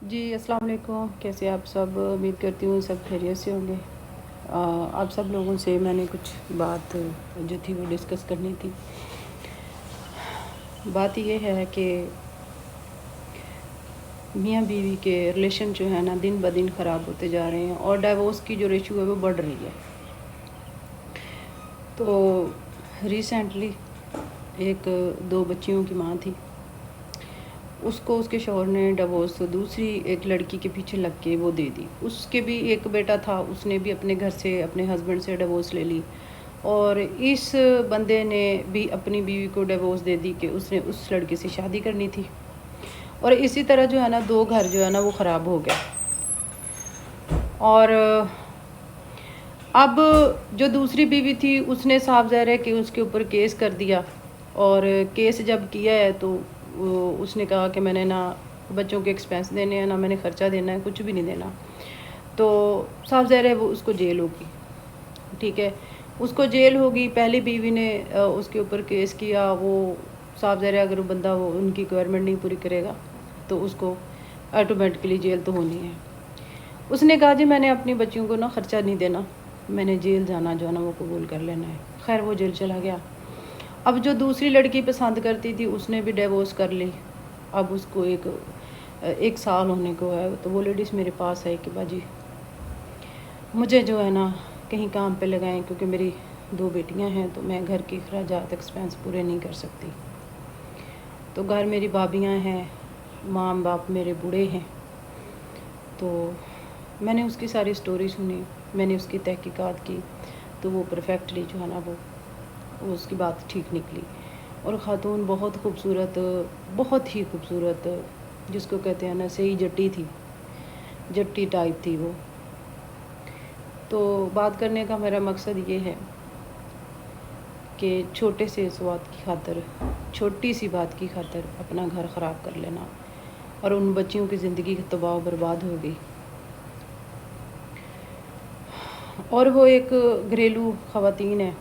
جی السلام علیکم، کیسے آپ سب؟ امید کرتی ہوں سب خیریت سے ہوں گے۔ آپ سب لوگوں سے میں نے کچھ بات جو تھی وہ ڈسکس کرنی تھی۔ بات یہ ہے کہ میاں بیوی کے ریلیشن جو ہے نا دن بدن خراب ہوتے جا رہے ہیں اور ڈائیورس کی جو ریشو ہے وہ بڑھ رہی ہے۔ تو ریسنٹلی ایک 2 بچیوں کی ماں تھی، اس کو اس کے شوہر نے ڈیورس دوسری ایک لڑکی کے پیچھے لگ کے وہ دے دی۔ اس کے بھی ایک بیٹا تھا، اس نے بھی اپنے گھر سے اپنے ہسبینڈ سے ڈیورس لے لی، اور اس بندے نے بھی اپنی بیوی کو ڈیورس دے دی کہ اس نے اس لڑکی سے شادی کرنی تھی، اور اسی طرح جو ہے نا 2 گھر جو ہے نا وہ خراب ہو گیا۔ اور اب جو دوسری بیوی تھی اس نے صاف ظاہر ہے کہ اس کے اوپر کیس کر دیا، اور کیس جب کیا ہے تو اس نے کہا کہ میں نے نہ بچوں کے ایکسپینس دینے ہیں، نہ میں نے خرچہ دینا ہے، کچھ بھی نہیں دینا۔ تو صاف ظاہر ہے وہ اس کو جیل ہوگی، ٹھیک ہے، اس کو جیل ہوگی۔ پہلی بیوی نے اس کے اوپر کیس کیا، وہ صاف ظاہر ہے اگر وہ بندہ وہ ان کی ریکوائرمنٹ نہیں پوری کرے گا تو اس کو آٹومیٹکلی جیل تو ہونی ہے۔ اس نے کہا جی میں نے اپنی بچیوں کو نا خرچہ نہیں دینا، میں نے جیل جانا جو ہے نا وہ قبول کر لینا ہے۔ خیر وہ جیل چلا گیا۔ اب جو دوسری لڑکی پسند کرتی تھی اس نے بھی ڈیورس کر لی۔ اب اس کو ایک سال ہونے کو ہے، تو وہ لیڈیز میرے پاس ہے کہ باجی مجھے جو ہے نا کہیں کام پہ لگائیں، کیونکہ میری 2 بیٹیاں ہیں تو میں گھر کی اخراجات ایکسپینس پورے نہیں کر سکتی۔ تو گھر میری بھابیاں ہیں، ماں باپ میرے بوڑھے ہیں۔ تو میں نے اس کی ساری سٹوری سنی، میں نے اس کی تحقیقات کی، تو وہ پرفیکٹلی جو ہے نا وہ اس کی بات ٹھیک نکلی۔ اور خاتون بہت خوبصورت، بہت ہی خوبصورت، جس کو کہتے ہیں نا صحیح جٹی تھی، جٹی ٹائپ تھی وہ۔ تو بات کرنے کا میرا مقصد یہ ہے کہ چھوٹے سے سواد کی خاطر، چھوٹی سی بات کی خاطر اپنا گھر خراب کر لینا، اور ان بچیوں کی زندگی تباہ و برباد ہو گئی۔ اور وہ ایک گھریلو خواتین ہے،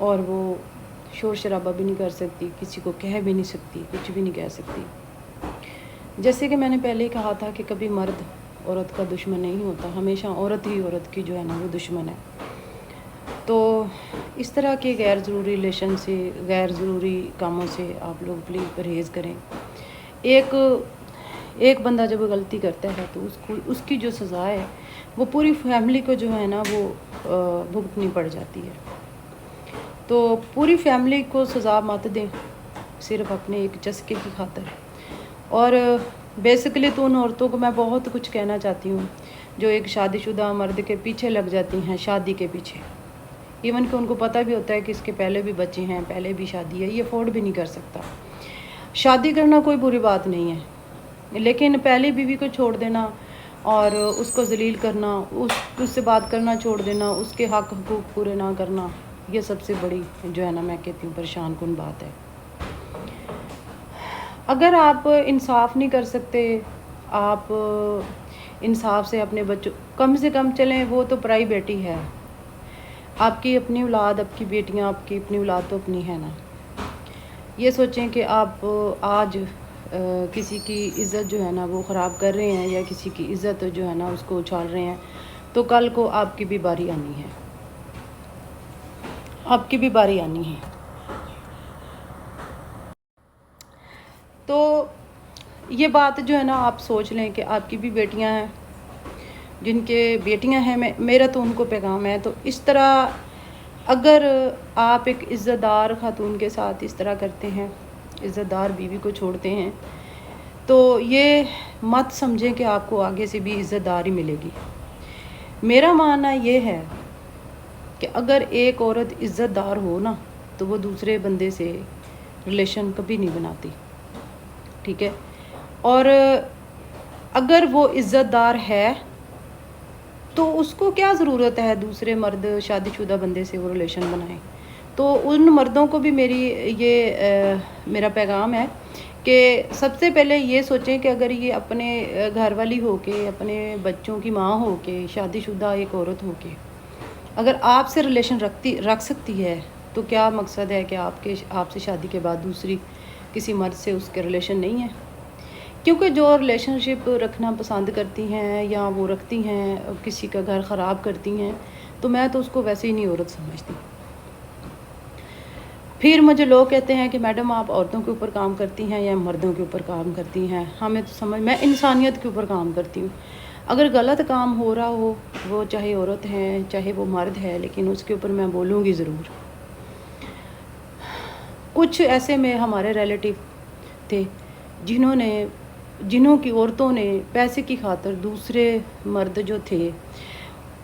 اور وہ شور شرابہ بھی نہیں کر سکتی، کسی کو کہہ بھی نہیں سکتی، کچھ بھی نہیں کہہ سکتی۔ جیسے کہ میں نے پہلے ہی کہا تھا کہ کبھی مرد عورت کا دشمن نہیں ہوتا، ہمیشہ عورت ہی عورت کی جو ہے نا وہ دشمن ہے۔ تو اس طرح کے غیر ضروری ریلیشن سے، غیر ضروری کاموں سے آپ لوگ پلیز پرہیز کریں۔ ایک بندہ جب غلطی کرتا ہے تو اس کی جو سزا ہے وہ پوری فیملی کو جو ہے نا وہ بھگتنی پڑ جاتی ہے۔ تو پوری فیملی کو سزا مت دیں صرف اپنے ایک چسکے کی خاطر۔ اور بیسیکلی تو ان عورتوں کو میں بہت کچھ کہنا چاہتی ہوں جو ایک شادی شدہ مرد کے پیچھے لگ جاتی ہیں، شادی کے پیچھے، ایون کہ ان کو پتہ بھی ہوتا ہے کہ اس کے پہلے بھی بچے ہیں، پہلے بھی شادی ہے، یہ افورڈ بھی نہیں کر سکتا۔ شادی کرنا کوئی بری بات نہیں ہے، لیکن پہلی بیوی کو چھوڑ دینا اور اس کو ذلیل کرنا، اس سے بات کرنا چھوڑ دینا، اس کے حق حقوق پورے نہ کرنا، یہ سب سے بڑی جو ہے نا میں کہتی ہوں پریشان کن بات ہے۔ اگر آپ انصاف نہیں کر سکتے، آپ انصاف سے اپنے بچوں، کم سے کم چلیں وہ تو پرائی بیٹی ہے، آپ کی اپنی اولاد، آپ کی بیٹیاں، آپ کی اپنی اولاد تو اپنی ہے نا۔ یہ سوچیں کہ آپ آج کسی کی عزت جو ہے نا وہ خراب کر رہے ہیں، یا کسی کی عزت جو ہے نا اس کو اچھال رہے ہیں، تو کل کو آپ کی بھی باری آنی ہے، آپ کی بھی باری آنی ہے۔ تو یہ بات جو ہے نا آپ سوچ لیں کہ آپ کی بھی بیٹیاں ہیں، جن کے بیٹیاں ہیں، میرا تو ان کو پیغام ہے۔ تو اس طرح اگر آپ ایک عزت دار خاتون کے ساتھ اس طرح کرتے ہیں، عزت دار بیوی کو چھوڑتے ہیں، تو یہ مت سمجھیں کہ آپ کو آگے سے بھی عزت دار ہی ملے گی۔ میرا ماننا یہ ہے کہ اگر ایک عورت عزت دار ہو نا تو وہ دوسرے بندے سے ریلیشن کبھی نہیں بناتی، ٹھیک ہے۔ اور اگر وہ عزت دار ہے تو اس کو کیا ضرورت ہے دوسرے مرد، شادی شدہ بندے سے وہ ریلیشن بنائیں۔ تو ان مردوں کو بھی میرا پیغام ہے کہ سب سے پہلے یہ سوچیں کہ اگر یہ اپنے گھر والی ہو کے، اپنے بچوں کی ماں ہو کے، شادی شدہ ایک عورت ہو کے اگر آپ سے ریلیشن رکھ سکتی ہے، تو کیا مقصد ہے کہ آپ سے شادی کے بعد دوسری کسی مرد سے اس کے ریلیشن نہیں ہے؟ کیونکہ جو ریلیشن شپ رکھنا پسند کرتی ہیں یا وہ رکھتی ہیں کسی کا گھر خراب کرتی ہیں، تو میں تو اس کو ویسے ہی نہیں عورت سمجھتی۔ پھر مجھے لوگ کہتے ہیں کہ میڈم آپ عورتوں کے اوپر کام کرتی ہیں یا مردوں کے اوپر کام کرتی ہیں، ہمیں تو میں انسانیت کے اوپر کام کرتی ہوں۔ اگر غلط کام ہو رہا ہو، وہ چاہے عورت ہے چاہے وہ مرد ہے، لیکن اس کے اوپر میں بولوں گی ضرور۔ کچھ ایسے میں ہمارے ریلیٹیو تھے جنہوں کی عورتوں نے پیسے کی خاطر دوسرے مرد جو تھے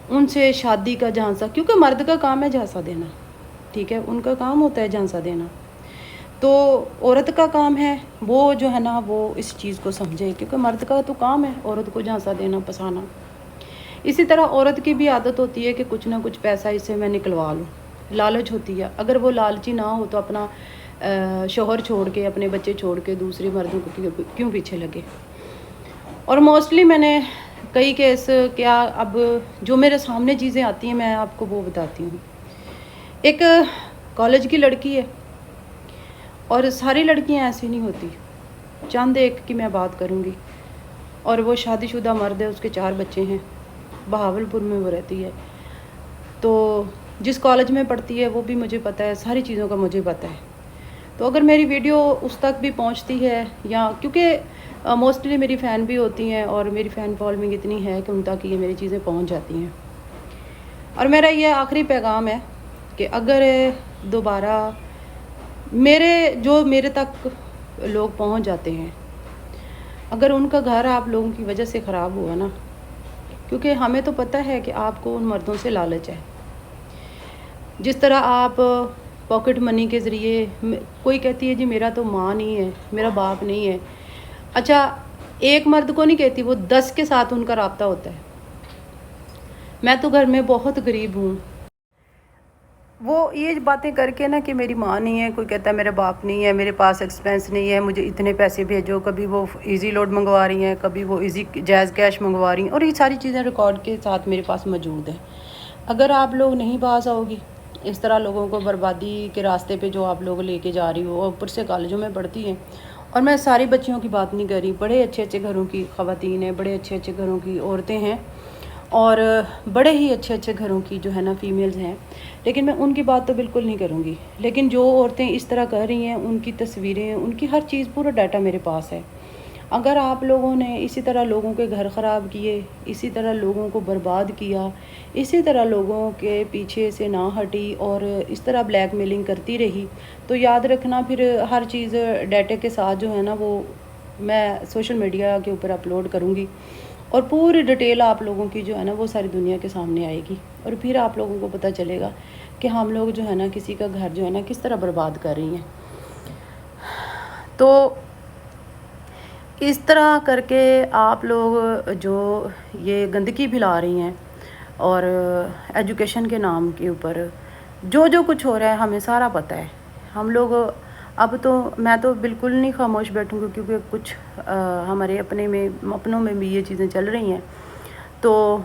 ان سے شادی کا جھانسا، کیونکہ مرد کا کام ہے جھانسا دینا، ٹھیک ہے، ان کا کام ہوتا ہے جھانسا دینا، تو عورت کا کام ہے وہ جو ہے نا وہ اس چیز کو سمجھے، کیونکہ مرد کا تو کام ہے عورت کو جھانسا دینا، پھنسانا۔ اسی طرح عورت کی بھی عادت ہوتی ہے کہ کچھ نہ کچھ پیسہ اس سے میں نکلوا لوں، لالچ ہوتی ہے۔ اگر وہ لالچی نہ ہو تو اپنا شوہر چھوڑ کے، اپنے بچے چھوڑ کے دوسرے مردوں کو کیوں پیچھے لگے۔ اور موسٹلی میں نے کئی کیس کیا، اب جو میرے سامنے چیزیں آتی ہیں میں آپ کو وہ بتاتی ہوں۔ ایک کالج کی لڑکی ہے، اور ساری لڑکیاں ایسی نہیں ہوتی، چند ایک کی میں بات کروں گی، اور وہ شادی شدہ مرد ہے، اس کے 4 بچے ہیں، بہاول پور میں وہ رہتی ہے۔ تو جس کالج میں پڑھتی ہے وہ بھی مجھے پتہ ہے، ساری چیزوں کا مجھے پتہ ہے۔ تو اگر میری ویڈیو اس تک بھی پہنچتی ہے، یا کیونکہ موسٹلی میری فین بھی ہوتی ہیں اور میری فین فالوئنگ اتنی ہے کہ ان تک یہ میری چیزیں پہنچ جاتی ہیں، اور میرا یہ آخری پیغام ہے کہ اگر دوبارہ میرے تک لوگ پہنچ جاتے ہیں، اگر ان کا گھر آپ لوگوں کی وجہ سے خراب ہوا نا، کیونکہ ہمیں تو پتہ ہے کہ آپ کو ان مردوں سے لالچ ہے۔ جس طرح آپ پاکٹ منی کے ذریعے، کوئی کہتی ہے جی میرا تو ماں نہیں ہے، میرا باپ نہیں ہے، اچھا ایک مرد کو نہیں کہتی، وہ 10 کے ساتھ ان کا رابطہ ہوتا ہے۔ میں تو گھر میں بہت غریب ہوں، وہ یہ باتیں کر کے نا کہ میری ماں نہیں ہے، کوئی کہتا ہے میرا باپ نہیں ہے، میرے پاس ایکسپینس نہیں ہے، مجھے اتنے پیسے بھیجو، کبھی وہ ایزی لوڈ منگوا رہی ہیں، کبھی وہ ایزی جائز کیش منگوا رہی ہیں، اور یہ ساری چیزیں ریکارڈ کے ساتھ میرے پاس موجود ہیں۔ اگر آپ لوگ نہیں باز آؤ گی اس طرح لوگوں کو بربادی کے راستے پہ جو آپ لوگ لے کے جا رہی ہو، اور اوپر سے کالجوں میں پڑھتی ہیں، اور میں ساری بچیوں کی بات نہیں کر رہی، بڑے اچھے اچھے گھروں کی خواتین ہیں، بڑے اچھے اچھے گھروں کی عورتیں ہیں، اور بڑے ہی اچھے اچھے گھروں کی جو ہے نا فیمیلز ہیں، لیکن میں ان کی بات تو بالکل نہیں کروں گی۔ لیکن جو عورتیں اس طرح کر رہی ہیں، ان کی تصویریں، ان کی ہر چیز، پورا ڈیٹا میرے پاس ہے۔ اگر آپ لوگوں نے اسی طرح لوگوں کے گھر خراب کیے، اسی طرح لوگوں کو برباد کیا، اسی طرح لوگوں کے پیچھے سے نہ ہٹی اور اس طرح بلیک میلنگ کرتی رہی، تو یاد رکھنا پھر ہر چیز ڈیٹا کے ساتھ جو ہے نا وہ میں سوشل میڈیا کے اوپر اپلوڈ کروں گی، اور پوری ڈیٹیل آپ لوگوں کی جو ہے نا وہ ساری دنیا کے سامنے آئے گی، اور پھر آپ لوگوں کو پتہ چلے گا کہ ہم لوگ جو ہے نا کسی کا گھر جو ہے نا کس طرح برباد کر رہی ہیں۔ تو اس طرح کر کے آپ لوگ جو یہ گندگی پھیلا رہی ہیں، اور ایجوکیشن کے نام کے اوپر جو کچھ ہو رہا ہے ہمیں سارا پتہ ہے۔ ہم لوگ اب تو میں تو بالکل نہیں خاموش بیٹھوں گی، کیونکہ کچھ ہمارے اپنوں میں بھی یہ چیزیں چل رہی ہیں، تو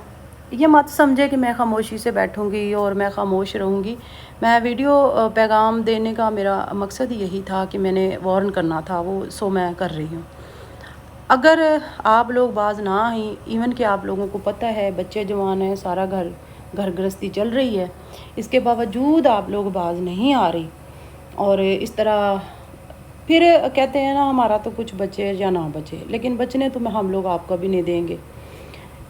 یہ مت سمجھے کہ میں خاموشی سے بیٹھوں گی اور میں خاموش رہوں گی۔ میں ویڈیو پیغام دینے کا میرا مقصد یہی تھا کہ میں نے وارن کرنا تھا، وہ میں کر رہی ہوں۔ اگر آپ لوگ باز نہ آئیں، ایون کہ آپ لوگوں کو پتہ ہے بچے جوان ہیں، سارا گھر گرہستی چل رہی ہے، اس کے باوجود آپ لوگ باز نہیں آ رہی، اور اس طرح پھر کہتے ہیں نا ہمارا تو کچھ بچے یا نہ بچے، لیکن بچنے تو ہم لوگ آپ کا بھی نہیں دیں گے،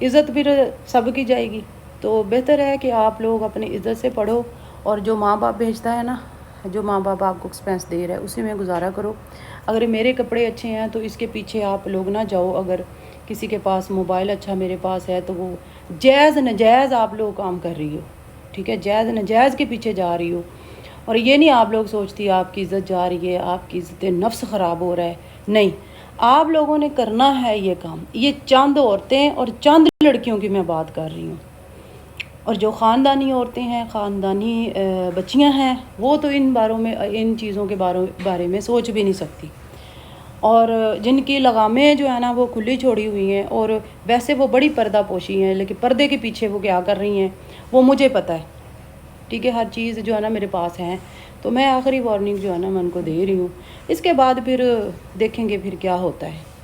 عزت پھر سب کی جائے گی۔ تو بہتر ہے کہ آپ لوگ اپنی عزت سے پڑھو، اور جو ماں باپ بھیجتا ہے نا، جو ماں باپ آپ کو ایکسپینس دے رہا ہے اسی میں گزارا کرو۔ اگر میرے کپڑے اچھے ہیں تو اس کے پیچھے آپ لوگ نہ جاؤ، اگر کسی کے پاس موبائل اچھا میرے پاس ہے تو وہ جائز نجائز آپ لوگ کام کر رہی ہو، ٹھیک ہے، جائز نجائز کے پیچھے جا رہی ہو، اور یہ نہیں آپ لوگ سوچتی آپ کی عزت جا رہی ہے، آپ کی عزت نفس خراب ہو رہا ہے، نہیں، آپ لوگوں نے کرنا ہے یہ کام۔ یہ چند عورتیں اور چند لڑکیوں کی میں بات کر رہی ہوں، اور جو خاندانی عورتیں ہیں، خاندانی بچیاں ہیں، وہ تو ان چیزوں کے بارے میں سوچ بھی نہیں سکتی، اور جن کی لگامیں جو ہے نا وہ کھلی چھوڑی ہوئی ہیں، اور ویسے وہ بڑی پردہ پوشی ہیں، لیکن پردے کے پیچھے وہ کیا کر رہی ہیں وہ مجھے پتہ ہے، ٹھیک ہے، ہر چیز جو ہے نا میرے پاس ہے، تو میں آخری وارننگ جو ہے نا میں ان کو دے رہی ہوں۔ اس کے بعد پھر دیکھیں گے پھر کیا ہوتا ہے۔